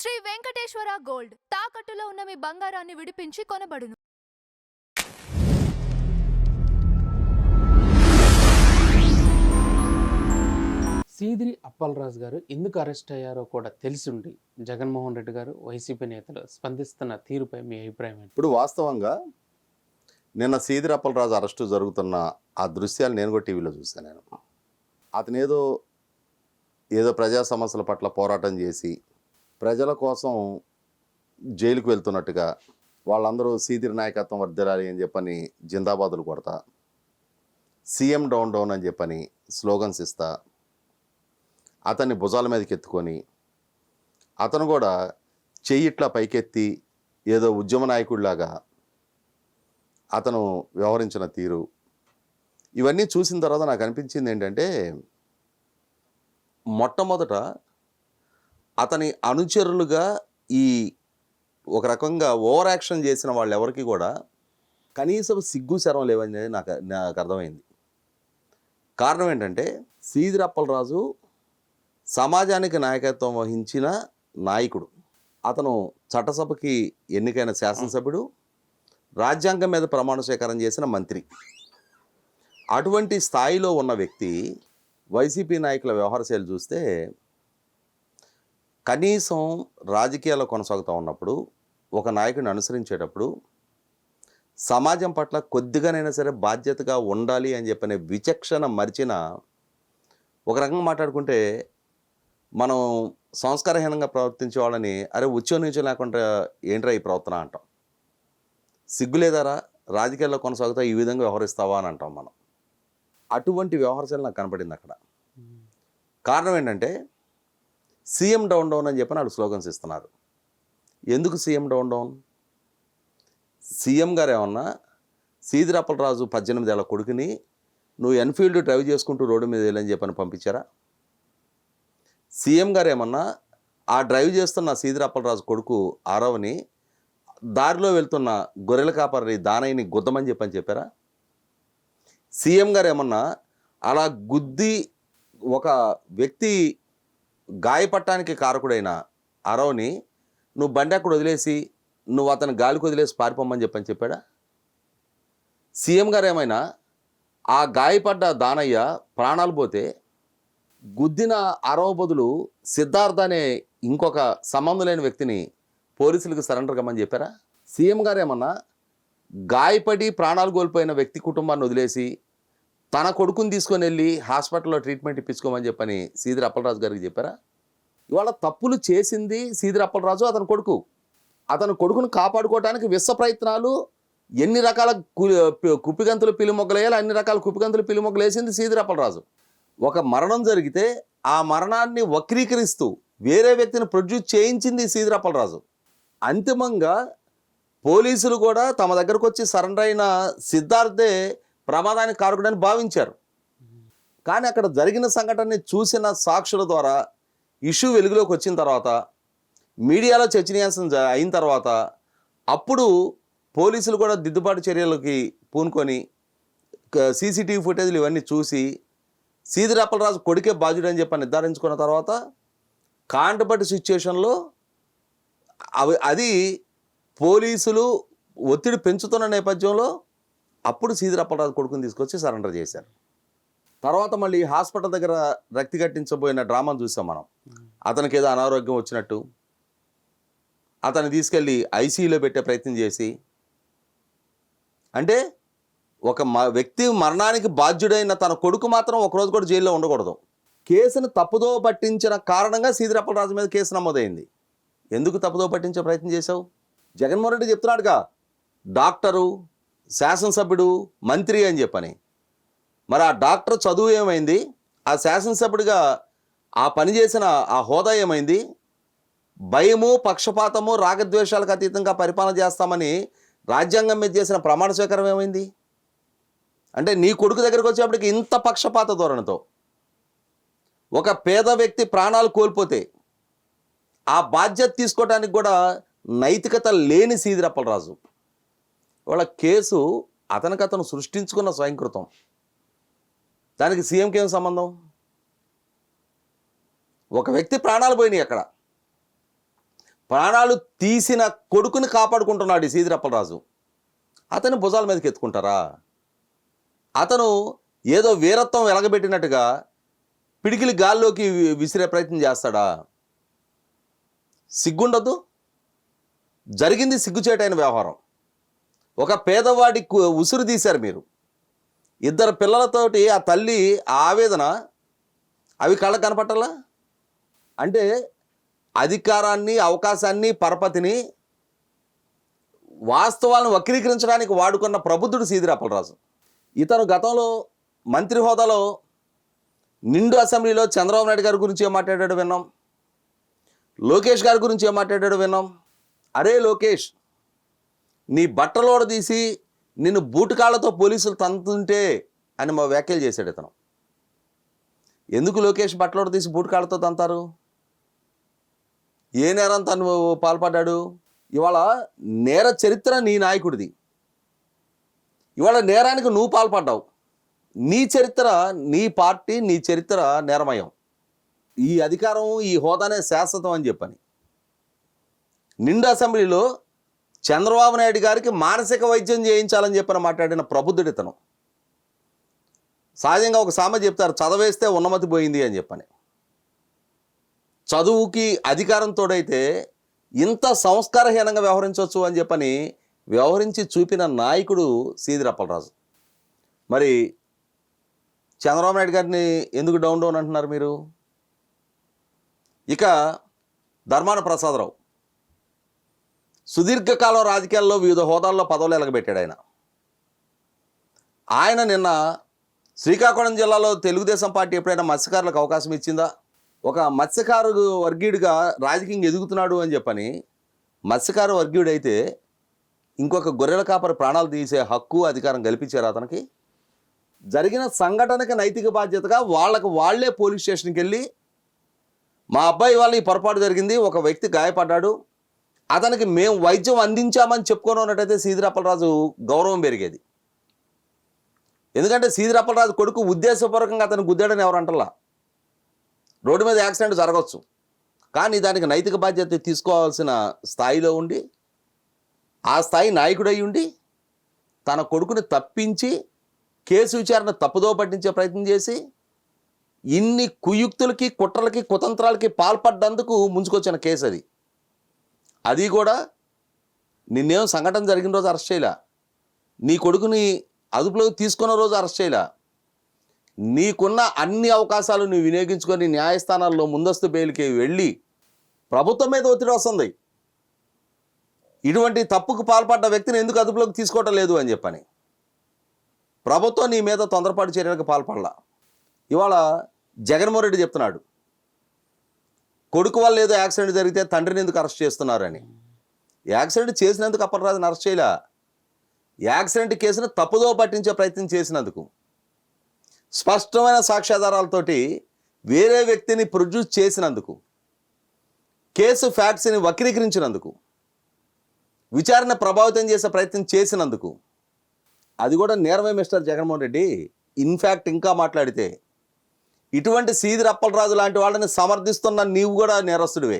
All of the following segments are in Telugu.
శ్రీ వెంకటేశ్వర గోల్డ్ తాకట్టులో ఉన్న మీ బంగారాన్ని విడిపించి కొనబడును. సీదిరి అప్పలరాజు గారు ఎందుకు అరెస్ట్ అయ్యారో కూడా తెలిసిండి జగన్మోహన్ రెడ్డి గారు వైసీపీ నేతలు స్పందిస్తున్న తీరుపై మీ అభిప్రాయం ఏంటి? ఇప్పుడు వాస్తవంగా నిన్న సీదిరి అప్పలరాజు అరెస్టు జరుగుతున్న ఆ దృశ్యాలు నేను కూడా టీవీలో చూశాను. అతను ఏదో ప్రజా సమస్యల పట్ల పోరాటం చేసి ప్రజల కోసం జైలుకు వెళ్తున్నట్టుగా వాళ్ళందరూ సీదిరి నాయకత్వం వర్ధిల్లాలి అని చెప్పని జిందాబాదులు కొడతా, సీఎం డౌన్ డౌన్ అని చెప్పని స్లోగన్స్ ఇస్తా, అతన్ని భుజాల మీదకి ఎత్తుకొని అతను కూడా చెయ్యి ఇట్లా పైకెత్తి ఏదో ఉద్యమ నాయకుడిలాగా అతను వ్యవహరించిన తీరు, ఇవన్నీ చూసిన తర్వాత నాకు అనిపించింది ఏంటంటే, మొట్టమొదట అతని అనుచరులుగా ఈ ఒక రకంగా ఓవర్ యాక్షన్ చేసిన వాళ్ళు ఎవరికి కూడా కనీసం సిగ్గు శరం లేవని నాకు అర్థమైంది. కారణం ఏంటంటే, సీదిరి అప్పలరాజు సమాజానికి నాయకత్వం వహించిన నాయకుడు. అతను చట్టసభకి ఎన్నికైన శాసనసభ్యుడు, రాజ్యాంగం మీద ప్రమాణ స్వీకారం చేసిన మంత్రి. అటువంటి స్థాయిలో ఉన్న వ్యక్తి వైసీపీ నాయకుల వ్యవహారశైలి చూస్తే, కనీసం రాజకీయాల్లో కొనసాగుతూ ఉన్నప్పుడు ఒక నాయకుడిని అనుసరించేటప్పుడు సమాజం పట్ల కొద్దిగానైనా సరే బాధ్యతగా ఉండాలి అని చెప్పనే విచక్షణ మరిచిన, ఒక రకంగా మాట్లాడుకుంటే మనం సంస్కారహీనంగా ప్రవర్తించే వాళ్ళని అరే ఉచ్చోనీచం లేకుండా ఏంట్రా ఈ ప్రవర్తన అంటాం. సిగ్గులేదారా, రాజకీయాల్లో కొనసాగుతా ఈ విధంగా వ్యవహరిస్తావా అని అంటాం మనం. అటువంటి వ్యవహారశైలి నాకు కనపడింది అక్కడ. కారణం ఏంటంటే, సీఎం డౌన్ డౌన్ అని చెప్పి వాళ్ళు స్లోగన్స్ ఇస్తున్నారు. ఎందుకు సీఎం డౌన్ డౌన్? సీఎం గారు ఏమన్నా సీదిరి అప్పలరాజు 18 ఏళ్ల కొడుకుని నువ్వు ఎన్ఫీల్డ్ డ్రైవ్ చేసుకుంటూ రోడ్డు మీద వెళ్ళని చెప్పని పంపించారా? సీఎం గారు ఏమన్నా ఆ డ్రైవ్ చేస్తున్న సీదిరి అప్పలరాజు కొడుకు ఆరవని దారిలో వెళ్తున్న గొర్రెల కాపరి దానయ్యని గుద్దమని చెప్పారా? సీఎం గారు ఏమన్నా అలా గుద్ది ఒక వ్యక్తి గాయపడటానికి కారకుడైన అరవని నువ్వు బండి అక్కడ వదిలేసి నువ్వు అతను గాలికి వదిలేసి పారిపోమని చెప్పాడా? సీఎం గారు ఏమైనా ఆ గాయపడ్డ దానయ్య ప్రాణాలు పోతే గుద్దిన అరవ బదులు సిద్ధార్థ అనే ఇంకొక సంబంధం లేని వ్యక్తిని పోలీసులకు సరెండర్ కమ్మని చెప్పారా? సీఎం గారు ఏమన్నా గాయపడి ప్రాణాలు కోల్పోయిన వ్యక్తి కుటుంబాన్ని వదిలేసి తన కొడుకుని తీసుకొని వెళ్ళి హాస్పిటల్లో ట్రీట్మెంట్ ఇప్పించుకోమని చెప్పని సీదిరి అప్పలరాజు గారికి చెప్పారా? ఇవాళ తప్పులు చేసింది సీదిరి అప్పలరాజు, అతని కొడుకు. అతని కొడుకును కాపాడుకోవడానికి విశ్వ ప్రయత్నాలు, ఎన్ని రకాల కుప్పిగంతులు పిలిమొగ్గలేయాలి అన్ని రకాల కుప్పిగంతులు పిలిమొగ్గలు వేసింది సీదిరి అప్పలరాజు. ఒక మరణం జరిగితే ఆ మరణాన్ని వక్రీకరిస్తూ వేరే వ్యక్తిని ప్రొడ్యూస్ చేయించింది సీదిరి అప్పలరాజు. అంతిమంగా పోలీసులు కూడా తమ దగ్గరకు వచ్చి సరెండర్ అయిన సిద్ధార్థే ప్రమాదానికి కారకుడని భావించారు. కానీ అక్కడ జరిగిన సంఘటనని చూసిన సాక్షుల ద్వారా ఇష్యూ వెలుగులోకి వచ్చిన తర్వాత, మీడియాలో చర్చనీయాంశం అయిన తర్వాత, అప్పుడు పోలీసులు కూడా దిద్దుబాటు చర్యలకి పూనుకొని సీసీటీవీ ఫుటేజ్లు ఇవన్నీ చూసి సీదిరి అప్పలరాజు కొడుకే బాధ్యుడని చెప్పి నిర్ధారించుకున్న తర్వాత, కాంటపట్టి సిచ్యుయేషన్లో అది పోలీసులు ఒత్తిడి పెంచుతున్న నేపథ్యంలో అప్పుడు సీదిరి అప్పలరాజు కొడుకుని తీసుకొచ్చి సరెండర్ చేశారు. తర్వాత మళ్ళీ హాస్పిటల్ దగ్గర రక్తి కట్టించబోయిన డ్రామాను చూసాం మనం. అతనికి ఏదో అనారోగ్యం వచ్చినట్టు అతన్ని తీసుకెళ్ళి ఐసీయూలో పెట్టే ప్రయత్నం చేసి, అంటే ఒక వ్యక్తి మరణానికి బాధ్యుడైన తన కొడుకు మాత్రం ఒకరోజు కూడా జైల్లో ఉండకూడదు. కేసును తప్పుదో పట్టించిన కారణంగా సీదిరి అప్పలరాజు మీద కేసు నమోదైంది. ఎందుకు తప్పుదో పట్టించే ప్రయత్నం చేశావు? జగన్మోహన్ రెడ్డి చెప్తున్నాడుగా, డాక్టరు, శాసనసభ్యుడు, మంత్రి అని చెప్పని. మరి ఆ డాక్టర్ చదువు ఏమైంది? ఆ శాసనసభ్యుడిగా ఆ పని చేసిన ఆ హోదా ఏమైంది? భయము, పక్షపాతము, రాగద్వేషాలకు అతీతంగా పరిపాలన చేస్తామని రాజ్యాంగం మీద చేసిన ప్రమాణ స్వీకారం ఏమైంది? అంటే నీ కొడుకు దగ్గరకు వచ్చేప్పటికి ఇంత పక్షపాత ధోరణితో ఒక పేద వ్యక్తి ప్రాణాలు కోల్పోతే ఆ బాధ్యత తీసుకోవడానికి కూడా నైతికత లేని సీదిరి అప్పలరాజు. వాళ్ళ కేసు అతను సృష్టించుకున్న స్వయంకృతం. దానికి సీఎంకి ఏం సంబంధం? ఒక వ్యక్తి ప్రాణాలు పోయినాయి అక్కడ. ప్రాణాలు తీసిన కొడుకుని కాపాడుకుంటున్నాడు ఈ సీదిరి అప్పలరాజు. అతని భుజాల మీదకి ఎత్తుకుంటారా? అతను ఏదో వీరత్వం వెలగబెట్టినట్టుగా పిడికిలి గాల్లోకి విసిరే ప్రయత్నం చేస్తాడా? సిగ్గుండదు. జరిగింది సిగ్గుచేటైన వ్యవహారం. ఒక పేదవాడి ఉసురు తీశారు మీరు. 2 పిల్లలతోటి ఆ తల్లి ఆవేదన అవి కళ్ళకు కనపట్టాలా? అంటే అధికారాన్ని, అవకాశాన్ని, పరపతిని, వాస్తవాలను వక్రీకరించడానికి వాడుకున్న ప్రబుద్ధుడు సీదిరి అప్పలరాజు. ఇతను గతంలో మంత్రి హోదాలో నిండు అసెంబ్లీలో చంద్రబాబు నాయుడు గారి గురించి ఏం మాట్లాడాడు విన్నాం, లోకేష్ గారి గురించి ఏం మాట్లాడాడు విన్నాం. అరే లోకేష్, నీ బట్టలోడ తీసి నిన్ను బూటుకాళ్లతో పోలీసులు తంతుంటే అని మా వ్యాఖ్యలు చేశాడు ఇతను. ఎందుకు లోకేష్ బట్టలోడ తీసి బూటుకాళ్లతో తంతారు? ఏ నేరం తను పాల్పడ్డాడు? ఇవాళ నేర చరిత్ర నీ నాయకుడిది. ఇవాళ నేరానికి నువ్వు పాల్పడ్డావు. నీ చరిత్ర, నీ పార్టీ, నీ చరిత్ర నేరమయం. ఈ అధికారం, ఈ హోదానే శాశ్వతం అని చెప్పని నిండు అసెంబ్లీలో చంద్రబాబు నాయుడు గారికి మానసిక వైద్యం చేయించాలని చెప్పని మాట్లాడిన ప్రబుద్ధుడు ఇతను. సహజంగా ఒక సామెత చెప్తారు, చదవేస్తే ఉన్నమతి పోయింది అని చెప్పని. చదువుకి అధికారం తోడైతే ఇంత సంస్కారహీనంగా వ్యవహరించవచ్చు అని చెప్పని వ్యవహరించి చూపిన నాయకుడు సీదిరి అప్పలరాజు. మరి చంద్రబాబు నాయుడు గారిని ఎందుకు డౌన్ అంటున్నారు మీరు? ఇక ధర్మాన ప్రసాదరావు సుదీర్ఘకాలం రాజకీయాల్లో వివిధ హోదాల్లో పదవులు ఎలగబెట్టాడు ఆయన నిన్న శ్రీకాకుళం జిల్లాలో తెలుగుదేశం పార్టీ ఎప్పుడైనా మత్స్యకారులకు అవకాశం ఇచ్చిందా? ఒక మత్స్యకారు వర్గీయుడిగా రాజకీయం ఎదుగుతున్నాడు అని చెప్పని మత్స్యకారు వర్గీయుడైతే ఇంకొక గొర్రెల కాపరి ప్రాణాలు తీసే హక్కు, అధికారం కల్పించారు అతనికి. జరిగిన సంఘటనకి నైతిక బాధ్యతగా వాళ్ళే పోలీస్ స్టేషన్కి వెళ్ళి మా అబ్బాయి వాళ్ళ ఈ పొరపాటు జరిగింది, ఒక వ్యక్తి గాయపడ్డాడు, అతనికి మేము వైద్యం అందించామని చెప్పుకొని ఉన్నట్టయితే సీదిరి అప్పలరాజు గౌరవం పెరిగేది. ఎందుకంటే సీదిరి అప్పలరాజు కొడుకు ఉద్దేశపూర్వకంగా అతను గుద్దాడని ఎవరంటలా. రోడ్డు మీద యాక్సిడెంట్ జరగవచ్చు, కానీ దానికి నైతిక బాధ్యత తీసుకోవాల్సిన స్థాయిలో ఉండి, ఆ స్థాయి నాయకుడై ఉండి తన కొడుకుని తప్పించి కేసు విచారణ తప్పుదో పట్టించే ప్రయత్నం చేసి ఇన్ని కుయుక్తులకి, కుట్రలకి, కుతంత్రాలకి పాల్పడ్డందుకు ముంచుకొచ్చిన కేసు అది. అది కూడా నిన్నేం సంఘటన జరిగిన రోజు అరెస్ట్ చేయలే, నీ కొడుకుని అదుపులోకి తీసుకున్న రోజు అరెస్ట్ చేయలే. నీకున్న అన్ని అవకాశాలు నువ్వు వినియోగించుకొని న్యాయస్థానాల్లో ముందస్తు బెయిల్కి వెళ్ళి ప్రభుత్వం మీద ఒత్తిడి వస్తుంది, ఇటువంటి తప్పుకు పాల్పడ్డ వ్యక్తిని ఎందుకు అదుపులోకి తీసుకోవటం లేదు అని చెప్పని ప్రభుత్వం నీ మీద తొందరపాటు చర్యలకు పాల్పడలా. ఇవాళ జగన్మోహన్ రెడ్డి చెప్తున్నాడు, కొడుకు వల్ల ఏదో యాక్సిడెంట్ జరిగితే తండ్రిని ఎందుకు అరెస్ట్ చేస్తున్నారని. యాక్సిడెంట్ చేసినందుకు అప్పలరాజుని అరెస్ట్ చేయలే, యాక్సిడెంట్ కేసును తప్పుదో పట్టించే ప్రయత్నం చేసినందుకు, స్పష్టమైన సాక్ష్యాధారాలతోటి వేరే వ్యక్తిని ప్రొడ్యూస్ చేసినందుకు, కేసు ఫ్యాక్ట్స్ని వక్రీకరించినందుకు, విచారణ ప్రభావితం చేసే ప్రయత్నం చేసినందుకు, అది కూడా నేరమే మిస్టర్ జగన్మోహన్ రెడ్డి. ఇన్ఫ్యాక్ట్ ఇంకా మాట్లాడితే ఇటువంటి సీదిరి అప్పలరాజు లాంటి వాళ్ళని సమర్థిస్తున్న నీవు కూడా నేరస్తుడివే.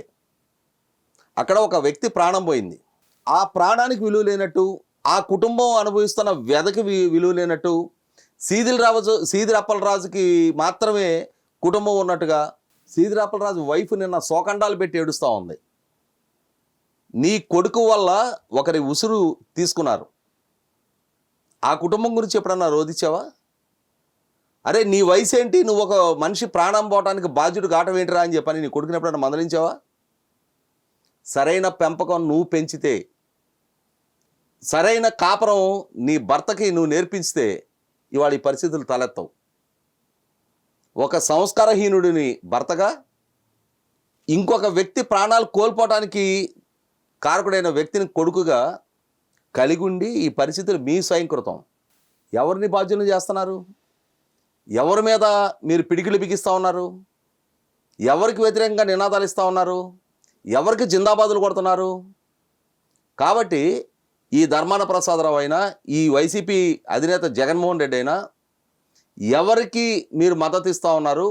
అక్కడ ఒక వ్యక్తి ప్రాణం పోయింది, ఆ ప్రాణానికి విలువ లేనట్టు, ఆ కుటుంబం అనుభవిస్తున్న వ్యధకి విలువ లేనట్టు, సీదిరి అప్పలరాజుకి మాత్రమే కుటుంబం ఉన్నట్టుగా సీదిరి అప్పలరాజు వైఫ్ నిన్న శోకండాలు పెట్టి ఏడుస్తూ ఉంది. నీ కొడుకు వల్ల ఒకరి ఉసురు తీసుకున్నారు, ఆ కుటుంబం గురించి ఎప్పుడన్నా రోధించావా? అరే నీ వయసు ఏంటి, నువ్వు ఒక మనిషి ప్రాణం పోవటానికి బాధ్యుడు కావటం ఏంటిరా అని చెప్పని నీ కొడుకుని ఎప్పుడన్నా మందలించావా? సరైన పెంపకం నువ్వు పెంచితే, సరైన కాపురం నీ భర్తకి నువ్వు నేర్పించితే ఇవాళ ఈ పరిస్థితులు తలెత్తవు. ఒక సంస్కారహీనుడిని భర్తగా, ఇంకొక వ్యక్తి ప్రాణాలు కోల్పోవటానికి కారకుడైన వ్యక్తిని కొడుకుగా కలిగి ఉండి ఈ పరిస్థితులు మీ స్వయంకృతం. ఎవరిని బాధ్యులను చేస్తున్నారు? ఎవరి మీద మీరు పిడికిలు బిగిస్తూ ఉన్నారు? ఎవరికి వ్యతిరేకంగా నినాదాలు ఇస్తూ ఉన్నారు? ఎవరికి జిందాబాదులు కొడుతున్నారు? కాబట్టి ఈ ధర్మాన ప్రసాదరావు అయినా, ఈ వైసీపీ అధినేత జగన్మోహన్ రెడ్డి అయినా ఎవరికి మీరు మద్దతు ఇస్తూ ఉన్నారు,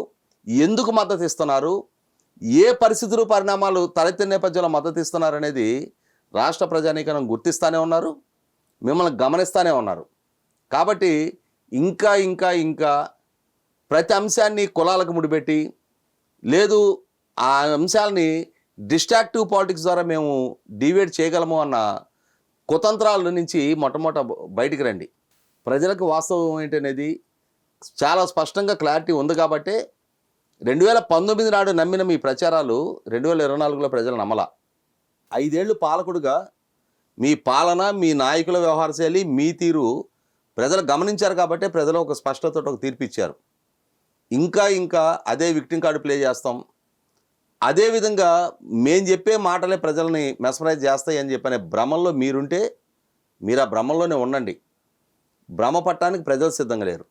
ఎందుకు మద్దతు ఇస్తున్నారు, ఏ పరిస్థితులు పరిణామాలు తలెత్తిన నేపథ్యంలో మద్దతు ఇస్తున్నారనేది రాష్ట్ర ప్రజానీకనం గుర్తిస్తూనే ఉన్నారు, మిమ్మల్ని గమనిస్తూనే ఉన్నారు. కాబట్టి ఇంకా ప్రతి అంశాన్ని కులాలకు ముడిపెట్టి, లేదు ఆ అంశాలని డిస్ట్రాక్టివ్ పాలిటిక్స్ ద్వారా మేము డివేట్ చేయగలము అన్న కుతంత్రాల నుంచి మొట్టమొదట బయటికి రండి. ప్రజలకు వాస్తవం ఏంటనేది చాలా స్పష్టంగా క్లారిటీ ఉంది. కాబట్టి 2019 నాడు నమ్మిన మీ ప్రచారాలు 2024లో ప్రజలు నమ్మలా. 5 ఏళ్ళు పాలకుడుగా మీ పాలన, మీ నాయకుల వ్యవహార శైలి, మీ తీరు ప్రజలు గమనించారు. కాబట్టి ప్రజలు ఒక స్పష్టతతో ఒక తీర్పు ఇచ్చారు. ఇంకా అదే విక్టిమ్ కార్డు ప్లే చేస్తాం, అదేవిధంగా మేము చెప్పే మాటలే ప్రజల్ని మెస్మరైజ్ చేస్తాయి అని చెప్పనే భ్రమంలో మీరుంటే మీరు ఆ భ్రమంలోనే ఉండండి. భ్రమ పట్టడానికి ప్రజలు సిద్ధంగా లేరు.